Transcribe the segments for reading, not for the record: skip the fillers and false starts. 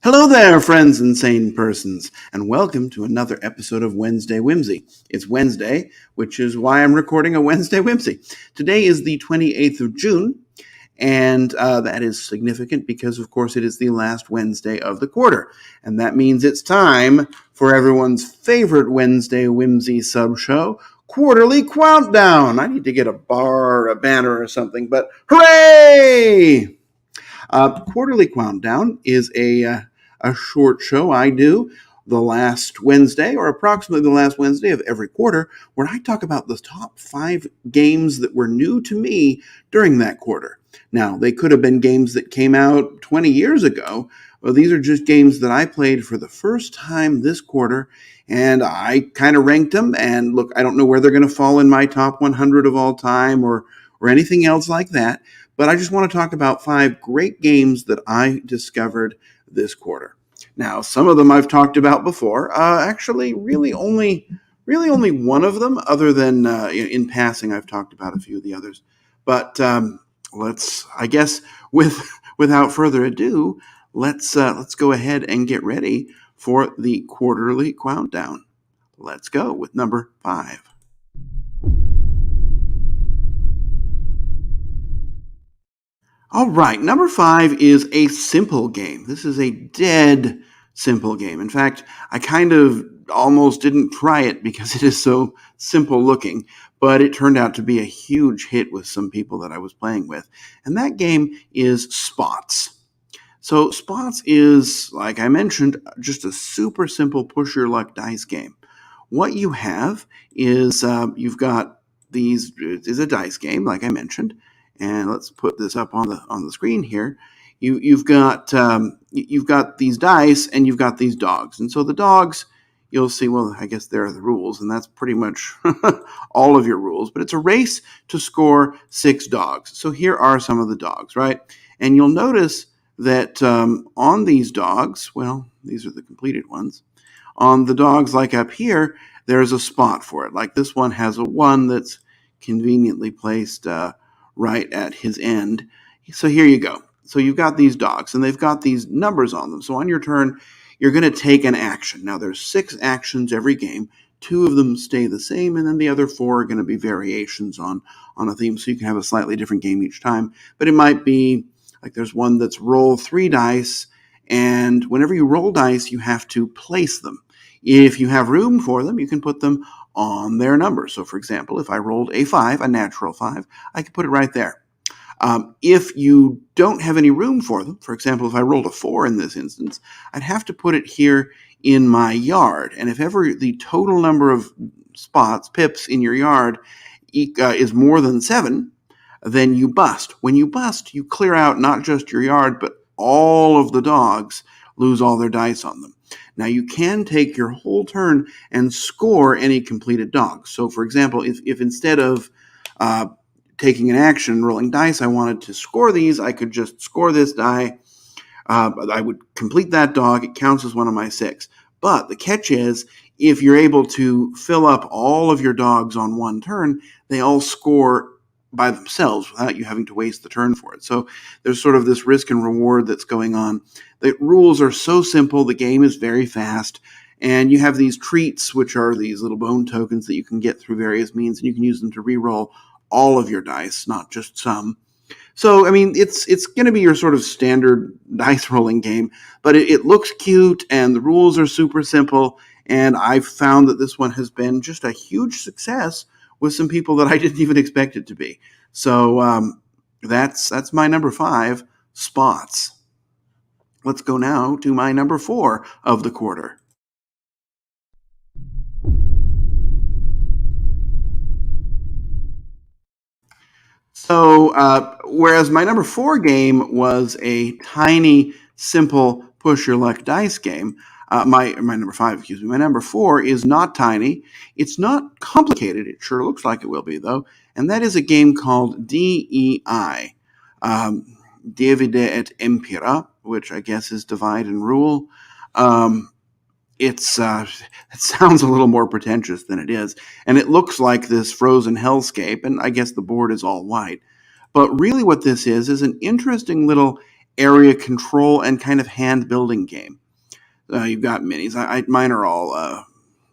Hello there, friends and sane persons, and welcome to another episode of Wednesday Whimsy. It's Wednesday, which is why I'm recording a Wednesday Whimsy. Today is the 28th of June, and that is significant because, of course, it is the last Wednesday of the quarter. And that means it's time for everyone's favorite Wednesday Whimsy sub-show, Quarterly Quountdown. I need to get a bar or a banner or something, but hooray! Quarterly Quountdown is a short show I do the last Wednesday, or approximately the last Wednesday of every quarter, where I talk about the top 5 games that were new to me during that quarter. Now, they could have been games that came out 20 years ago, but these are just games that I played for the first time this quarter, and I kind of ranked them, and look, I don't know where they're going to fall in my top 100 of all time or anything else like that, but I just want to talk about 5 great games that I discovered this quarter. Now, some of them I've talked about before. Actually, really only one of them, other than in passing, I've talked about a few of the others. But I guess, without further ado, let's go ahead and get ready for the quarterly countdown. Let's go with number 5. All right, number 5 is a simple game. This is a dead simple game. In fact, I kind of almost didn't try it because it is so simple looking, but it turned out to be a huge hit with some people that I was playing with. And that game is Spots. So Spots is, like I mentioned, just a super simple push your luck dice game. What you have is you've got these, it is a dice game, like I mentioned. And let's put this up on the screen here. You've got these dice and you've got these dogs. And so the dogs, you'll see, well, I guess there are the rules, and that's pretty much all of your rules. But it's a race to score 6 dogs. So here are some of the dogs, right? And you'll notice that on these dogs, well, these are the completed ones. On the dogs, like up here, there's a spot for it. Like this one has a 1 that's conveniently placed right at his end. So here you go. So you've got these dogs, and they've got these numbers on them. So on your turn, you're going to take an action. Now, there's 6 actions every game. 2 of them stay the same, and then the other 4 are going to be variations on a theme, so you can have a slightly different game each time. But it might be, like there's one that's roll 3 dice, and whenever you roll dice, you have to place them. If you have room for them, you can put them on their number. So, for example, if I rolled a 5, a natural 5, I could put it right there. If you don't have any room for them, for example, if I rolled a 4 in this instance, I'd have to put it here in my yard. And if ever the total number of spots, pips, in your yard is more than 7, then you bust. When you bust, you clear out not just your yard, but all of the dogs lose all their dice on them. Now, you can take your whole turn and score any completed dogs. So, for example, if instead of taking an action, rolling dice, I wanted to score these, I could just score this die. I would complete that dog. It counts as one of my 6. But the catch is, if you're able to fill up all of your dogs on one turn, they all score by themselves without you having to waste the turn for it. So there's sort of this risk and reward that's going on. The rules are so simple. The game is very fast. And you have these treats, which are these little bone tokens that you can get through various means, and you can use them to re-roll all of your dice, not just some. So, I mean, it's going to be your sort of standard dice rolling game, but it looks cute, and the rules are super simple, and I've found that this one has been just a huge success with some people that I didn't even expect it to be. So that's my number 5, Spots. Let's go now to my number 4 of the quarter. So whereas my number 4 game was a tiny, simple push your luck dice game, my number 5, excuse me, my number 4 is not tiny. It's not complicated. It sure looks like it will be, though. And that is a game called DEI, Divide et Impera, which I guess is divide and rule. It sounds a little more pretentious than it is, and it looks like this frozen hellscape, and I guess the board is all white. But really what this is an interesting little area control and kind of hand building game. You've got minis. Mine are all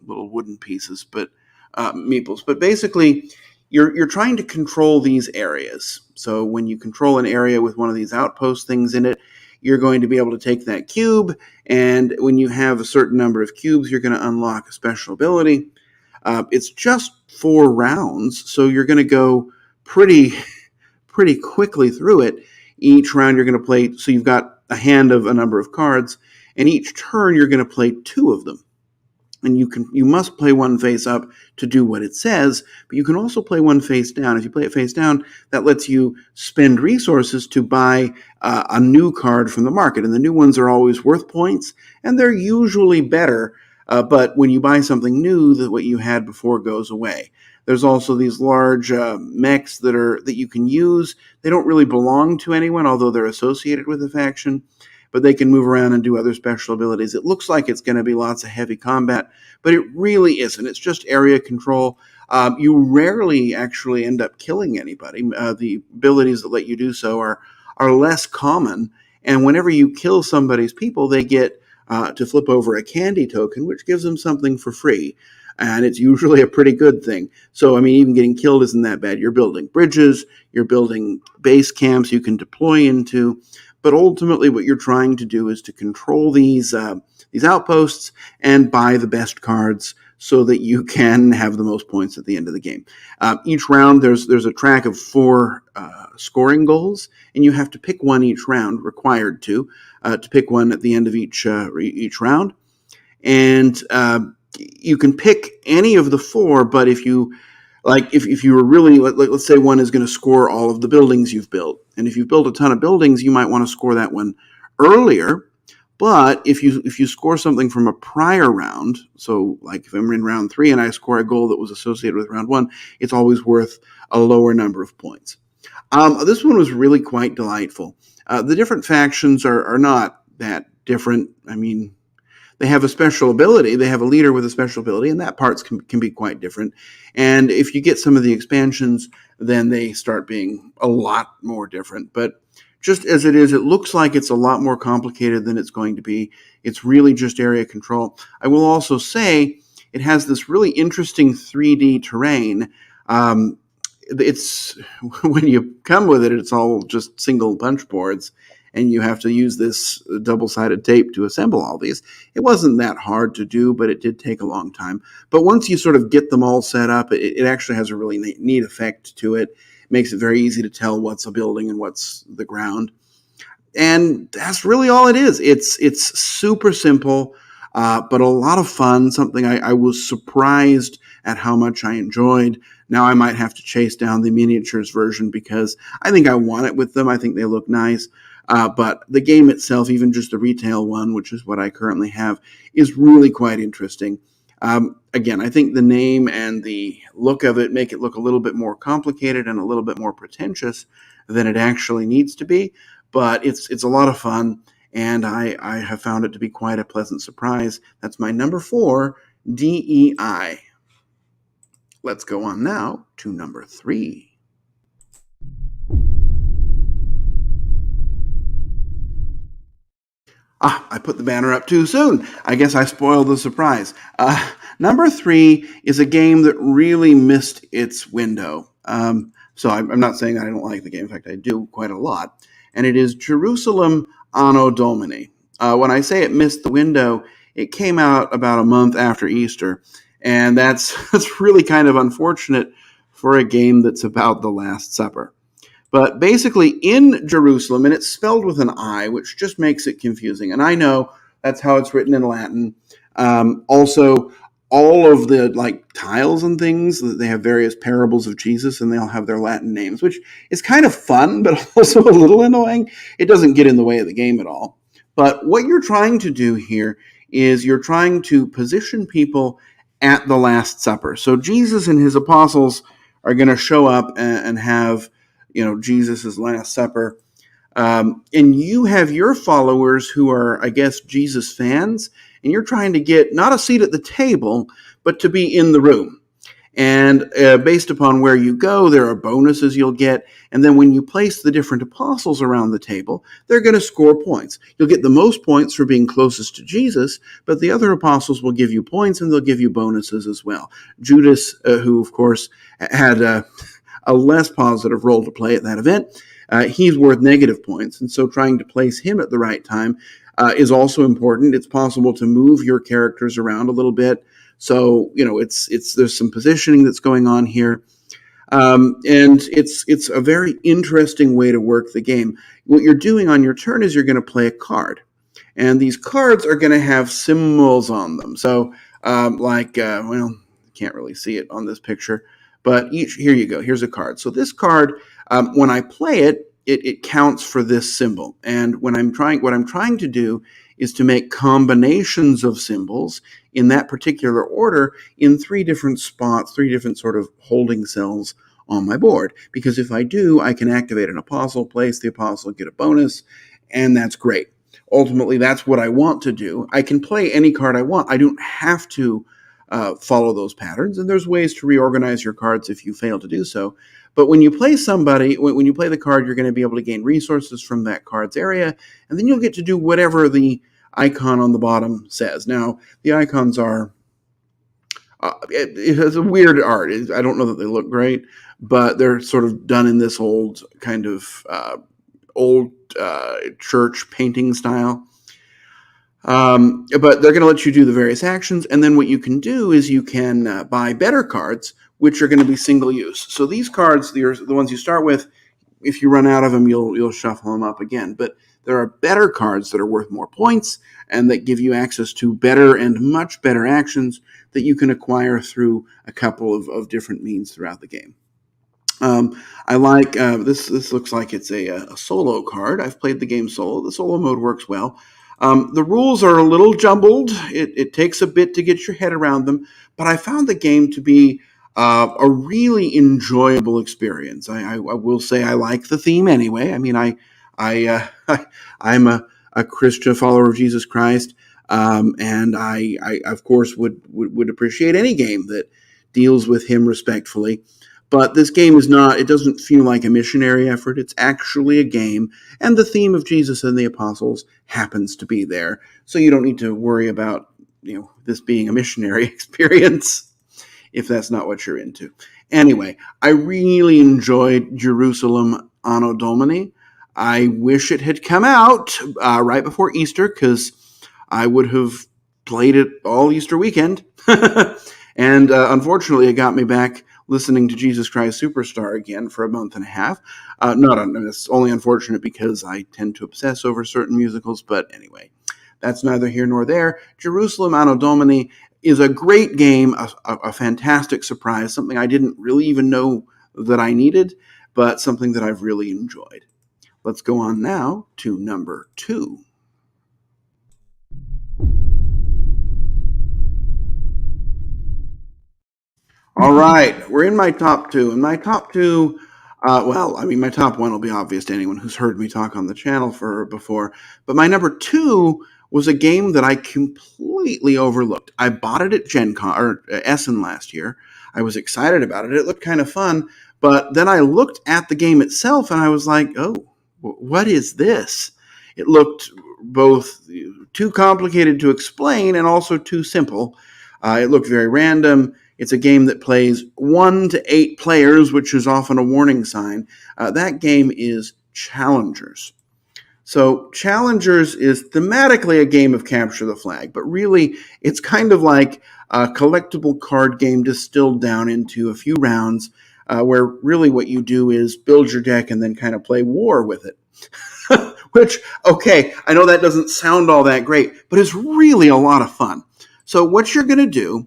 little wooden pieces, but meeples. But basically, you're trying to control these areas. So when you control an area with one of these outpost things in it, you're going to be able to take that cube, and when you have a certain number of cubes, you're going to unlock a special ability. It's just 4 rounds, so you're going to go pretty quickly through it. Each round you're going to play, so you've got a hand of a number of cards, and each turn you're going to play 2 of them. And you must play one face up to do what it says, but you can also play one face down. If you play it face down, that lets you spend resources to buy a new card from the market. And the new ones are always worth points, and they're usually better. But when you buy something new, what you had before goes away. There's also these large mechs that you can use. They don't really belong to anyone, although they're associated with a faction, but they can move around and do other special abilities. It looks like it's going to be lots of heavy combat, but it really isn't. It's just area control. You rarely actually end up killing anybody. The abilities that let you do so are less common, and whenever you kill somebody's people, they get to flip over a candy token, which gives them something for free. And it's usually a pretty good thing. So, I mean, even getting killed isn't that bad. You're building bridges, you're building base camps you can deploy into, but ultimately what you're trying to do is to control these outposts and buy the best cards so that you can have the most points at the end of the game. Each round, there's a track of 4 scoring goals, and you have to pick one each round, required to pick one at the end of each round. And you can pick any of the 4, but if you were really, let's say one is going to score all of the buildings you've built, and if you've built a ton of buildings, you might want to score that one earlier. But if you score something from a prior round, so like if I'm in round 3 and I score a goal that was associated with round 1, it's always worth a lower number of points. This one was really quite delightful. The different factions are not that different. I mean, they have a special ability. They have a leader with a special ability, and that part can be quite different. And if you get some of the expansions, then they start being a lot more different. But just as it is, it looks like it's a lot more complicated than it's going to be. It's really just area control. I will also say it has this really interesting 3D terrain. It's when you come with it, it's all just single punch boards, and you have to use this double-sided tape to assemble all these. It wasn't that hard to do, but it did take a long time. But once you sort of get them all set up, it actually has a really neat effect to it. It makes it very easy to tell what's a building and what's the ground. And that's really all it is. It's super simple, but a lot of fun, something I was surprised at how much I enjoyed. Now I might have to chase down the miniatures version because I think I want it with them. I think they look nice. But the game itself, even just the retail one, which is what I currently have, is really quite interesting. Again, I think the name and the look of it make it look a little bit more complicated and a little bit more pretentious than it actually needs to be. But it's a lot of fun, and I have found it to be quite a pleasant surprise. That's my number 4, DEI. Let's go on now to number 3. I put the banner up too soon. I guess I spoiled the surprise. Number 3 is a game that really missed its window. So I'm not saying that I don't like the game. In fact, I do quite a lot. And it is Jerusalem Anno Domini. When I say it missed the window, it came out about a month after Easter. And that's really kind of unfortunate for a game that's about the Last Supper. But basically in Jerusalem, and it's spelled with an I, which just makes it confusing. And I know that's how it's written in Latin. Also, all of the tiles and things, they have various parables of Jesus, and they all have their Latin names, which is kind of fun, but also a little annoying. It doesn't get in the way of the game at all. But what you're trying to do here is you're trying to position people at the Last Supper. So Jesus and his apostles are going to show up and have Jesus' Last Supper. And you have your followers who are, I guess, Jesus fans, and you're trying to get not a seat at the table, but to be in the room. And based upon where you go, there are bonuses you'll get. And then when you place the different apostles around the table, they're going to score points. You'll get the most points for being closest to Jesus, but the other apostles will give you points and they'll give you bonuses as well. Judas, who of course had a less positive role to play at that event, he's worth negative points. And so trying to place him at the right time is also important. It's possible to move your characters around a little bit. So, there's some positioning that's going on here. And it's a very interesting way to work the game. What you're doing on your turn is you're going to play a card. And these cards are going to have symbols on them. So, can't really see it on this picture. But here you go. Here's a card. So this card, when I play it, it counts for this symbol. And what I'm trying to do is to make combinations of symbols in that particular order in 3 different spots, 3 different sort of holding cells on my board. Because if I do, I can activate an apostle, place the apostle, get a bonus, and that's great. Ultimately, that's what I want to do. I can play any card I want. I don't have to follow those patterns, and there's ways to reorganize your cards if you fail to do so. But when you play when you play the card, you're going to be able to gain resources from that card's area, and then you'll get to do whatever the icon on the bottom says. Now, the icons are, it has a weird art. I don't know that they look great, but they're sort of done in this old kind of church painting style. But they're going to let you do the various actions, and then what you can do is you can buy better cards, which are going to be single use. So these cards, the ones you start with, if you run out of them, you'll shuffle them up again. But there are better cards that are worth more points and that give you access to better and much better actions that you can acquire through a couple of different means throughout the game. I like this. This looks like it's a solo card. I've played the game solo. The solo mode works well. The rules are a little jumbled. It takes a bit to get your head around them, but I found the game to be a really enjoyable experience. I will say I like the theme anyway. I mean, I'm a Christian follower of Jesus Christ, and I of course would appreciate any game that deals with him respectfully. But this game is not, it doesn't feel like a missionary effort. It's actually a game, and the theme of Jesus and the apostles happens to be there. So you don't need to worry about, this being a missionary experience if that's not what you're into. Anyway, I really enjoyed Jerusalem Anno Domini. I wish it had come out right before Easter, because I would have played it all Easter weekend. And unfortunately, it got me back listening to Jesus Christ Superstar again for a month and a half. It's only unfortunate because I tend to obsess over certain musicals, but anyway, that's neither here nor there. Jerusalem Anno Domini is a great game, a fantastic surprise, something I didn't really even know that I needed, but something that I've really enjoyed. Let's go on now to number 2. All right, we're in my top 2. And my top 2, my top 1 will be obvious to anyone who's heard me talk on the channel before. But my number 2 was a game that I completely overlooked. I bought it at Gen Con, or Essen last year. I was excited about it. It looked kind of fun. But then I looked at the game itself and I was like, oh, what is this? It looked both too complicated to explain and also too simple. It looked very random. It's a game that plays 1 to 8 players, which is often a warning sign. That game is Challengers. So Challengers is thematically a game of capture the flag, but really it's kind of like a collectible card game distilled down into a few rounds, where really what you do is build your deck and then kind of play war with it. Which, okay, I know that doesn't sound all that great, but it's really a lot of fun. So what you're going to do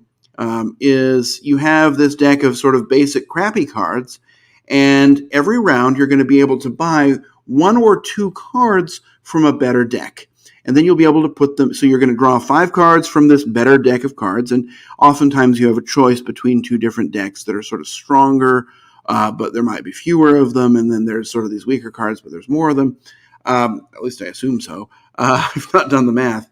is you have this deck of sort of basic crappy cards, and every round you're going to be able to buy 1 or 2 cards from a better deck. And then you'll be able to put them, so you're going to draw 5 cards from this better deck of cards, and oftentimes you have a choice between 2 different decks that are sort of stronger, but there might be fewer of them, and then there's sort of these weaker cards, but there's more of them. At least I assume so. I've not done the math.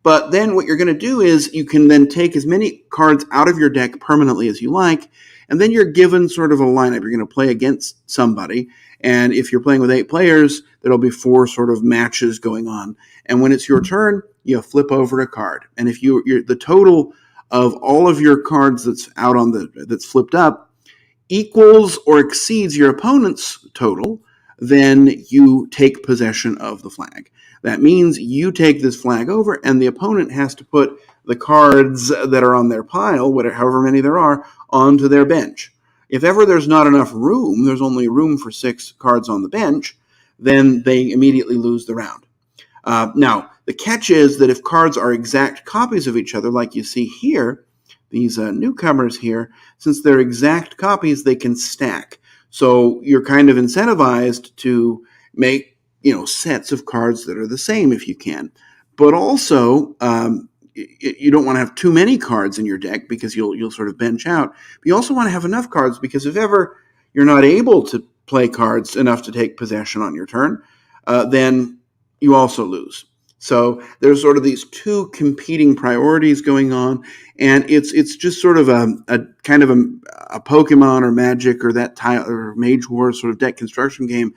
But then what you're going to do is you can then take as many cards out of your deck permanently as you like, and then you're given sort of a lineup. You're going to play against somebody, and if you're playing with 8 players, there'll be 4 sort of matches going on. And when it's your turn, you flip over a card. And if you're the total of all of your cards that's flipped up equals or exceeds your opponent's total, then you take possession of the flag. That means you take this flag over, and the opponent has to put the cards that are on their pile, however many there are, onto their bench. If ever there's not enough room, there's only room for 6 cards on the bench, then they immediately lose the round. Now, the catch is that if cards are exact copies of each other, like you see here, these newcomers here, since they're exact copies, they can stack. So you're kind of incentivized to make sets of cards that are the same if you can. But also, you don't want to have too many cards in your deck because you'll sort of bench out. But you also want to have enough cards because if ever you're not able to play cards enough to take possession on your turn, then you also lose. So there's sort of these 2 competing priorities going on, and it's just sort of a kind of a Pokemon or Magic or that or Mage Wars sort of deck construction game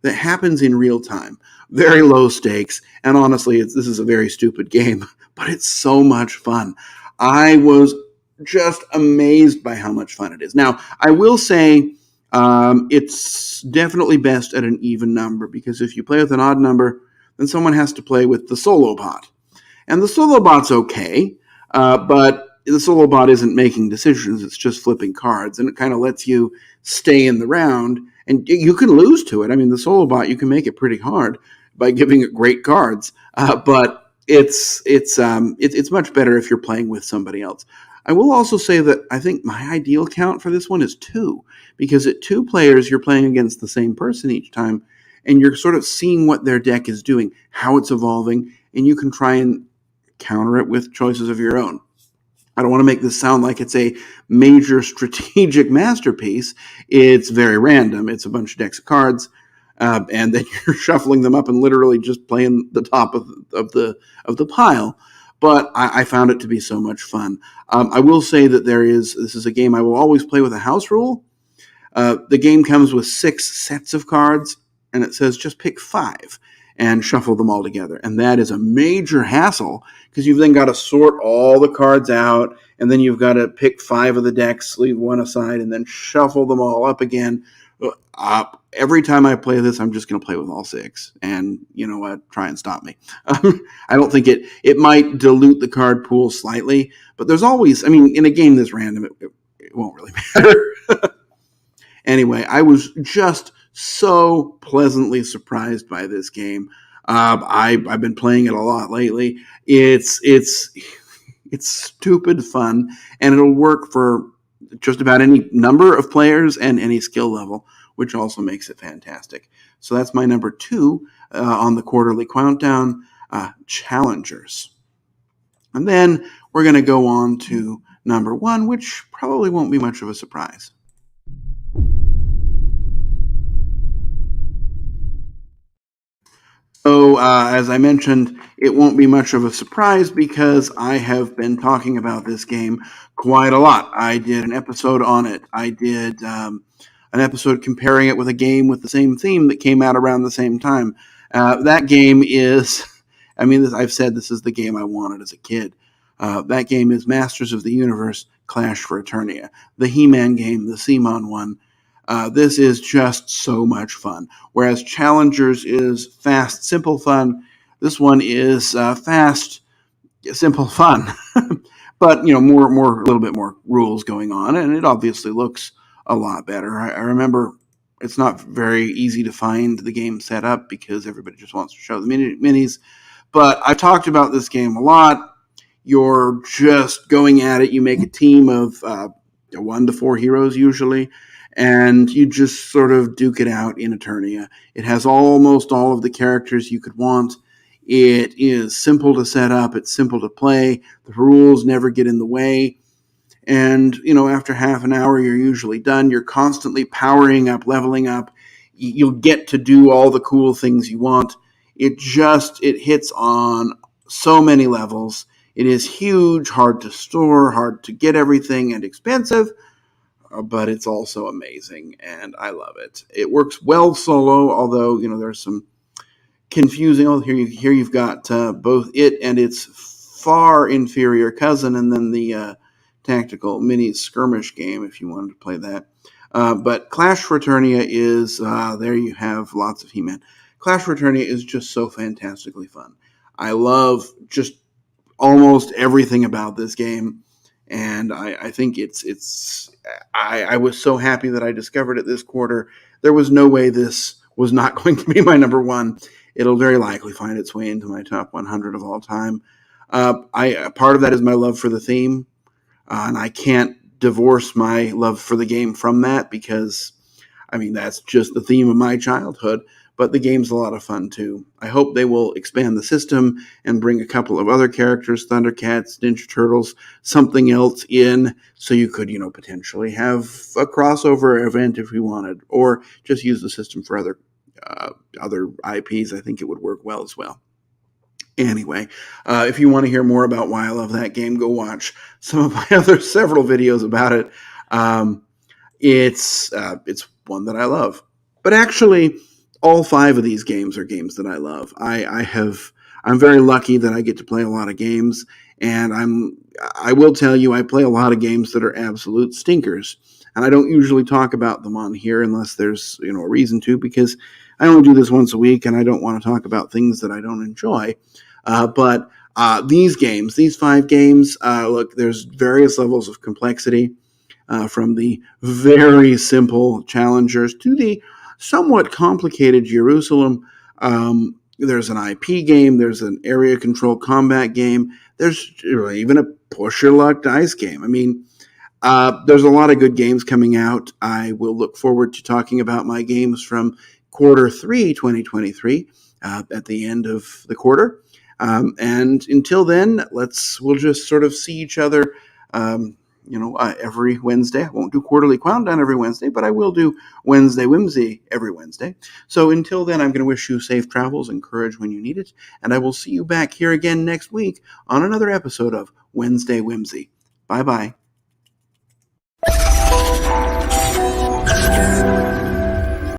that happens in real time. Very low stakes, and honestly, this is a very stupid game, but it's so much fun. I was just amazed by how much fun it is. Now, I will say it's definitely best at an even number, because if you play with an odd number, then someone has to play with the solo bot. And the solo bot's okay, but the solo bot isn't making decisions, it's just flipping cards, and it kind of lets you stay in the round, and you can lose to it. I mean, the solo bot, you can make it pretty hard by giving it great cards, but it's much better if you're playing with somebody else. I will also say that I think my ideal count for this one is 2, because at 2 players, you're playing against the same person each time, and you're sort of seeing what their deck is doing, how it's evolving, and you can try and counter it with choices of your own. I don't want to make this sound like it's a major strategic masterpiece. It's very random. It's a bunch of decks of cards, and then you're shuffling them up and literally just playing the top of the pile. But I found it to be so much fun. I will say that this is a game I will always play with a house rule. The game comes with 6 sets of cards, and it says just pick 5 and shuffle them all together. And that is a major hassle, because you've then got to sort all the cards out, and then you've got to pick 5 of the decks, leave 1 aside, and then shuffle them all up again. Every time I play this, I'm just going to play with all 6. And you know what? Try and stop me. I don't think it might dilute the card pool slightly, but there's always, in a game this random, it won't really matter. Anyway, I was just so pleasantly surprised by this game. I've been playing it a lot lately. It's stupid fun, and it'll work for just about any number of players and any skill level, which also makes it fantastic. So that's my number 2 on the quarterly Quountdown, Challengers. And then we're going to go on to number 1, which probably won't be much of a surprise. So, as I mentioned, it won't be much of a surprise because I have been talking about this game quite a lot. I did an episode on it. I did an episode comparing it with a game with the same theme that came out around the same time. That game is, I've said this is the game I wanted as a kid. That game is Masters of the Universe Clash for Eternia, the He-Man game, the CMON one. This is just so much fun. Whereas Challengers is fast, simple fun, this one is fast, simple fun. But, a little bit more rules going on, and it obviously looks a lot better. I remember it's not very easy to find the game set up because everybody just wants to show the minis. But I've talked about this game a lot. You're just going at it. You make a team of 1 to 4 heroes usually, and you just sort of duke it out in Eternia. It has almost all of the characters you could want. It is simple to set up. It's simple to play. The rules never get in the way. And, after half an hour, you're usually done. You're constantly powering up, leveling up. You'll get to do all the cool things you want. It hits on so many levels. It is huge, hard to store, hard to get everything, and expensive, but it's also amazing, and I love it. It works well solo, although there's some confusing. Oh, here you've got both it and its far inferior cousin, and then the tactical mini skirmish game if you wanted to play that. But Clash Fraternia is there. You have lots of He-Man. Clash Fraternia is just so fantastically fun. I love just almost everything about this game, and I think it's. I was so happy that I discovered it this quarter. There was no way this was not going to be my number one. It'll very likely find its way into my top 100 of all time. Part of that is my love for the theme, and I can't divorce my love for the game from that because, that's just the theme of my childhood. But the game's a lot of fun too. I hope they will expand the system and bring a couple of other characters, Thundercats, Ninja Turtles, something else in, so you could, potentially have a crossover event if you wanted, or just use the system for other IPs. I think it would work well as well. Anyway, if you want to hear more about why I love that game, go watch some of my other several videos about it. It's one that I love. But actually, all 5 of these games are games that I love. I'm very lucky that I get to play a lot of games, and I will tell you I play a lot of games that are absolute stinkers. And I don't usually talk about them on here unless there's a reason to, because I only do this once a week, and I don't want to talk about things that I don't enjoy. But these 5 games, look, there's various levels of complexity, from the very simple challengers to the somewhat complicated Jerusalem. There's an IP game. There's an area control combat game. There's even a push your luck dice game. There's a lot of good games coming out. I will look forward to talking about my games from quarter 3, 2023, at the end of the quarter. And until then, we'll just sort of see each other, every Wednesday. I won't do quarterly Quountdown every Wednesday, but I will do Wednesday Whimsy every Wednesday. So until then, I'm going to wish you safe travels and courage when you need it. And I will see you back here again next week on another episode of Wednesday Whimsy. Bye-bye.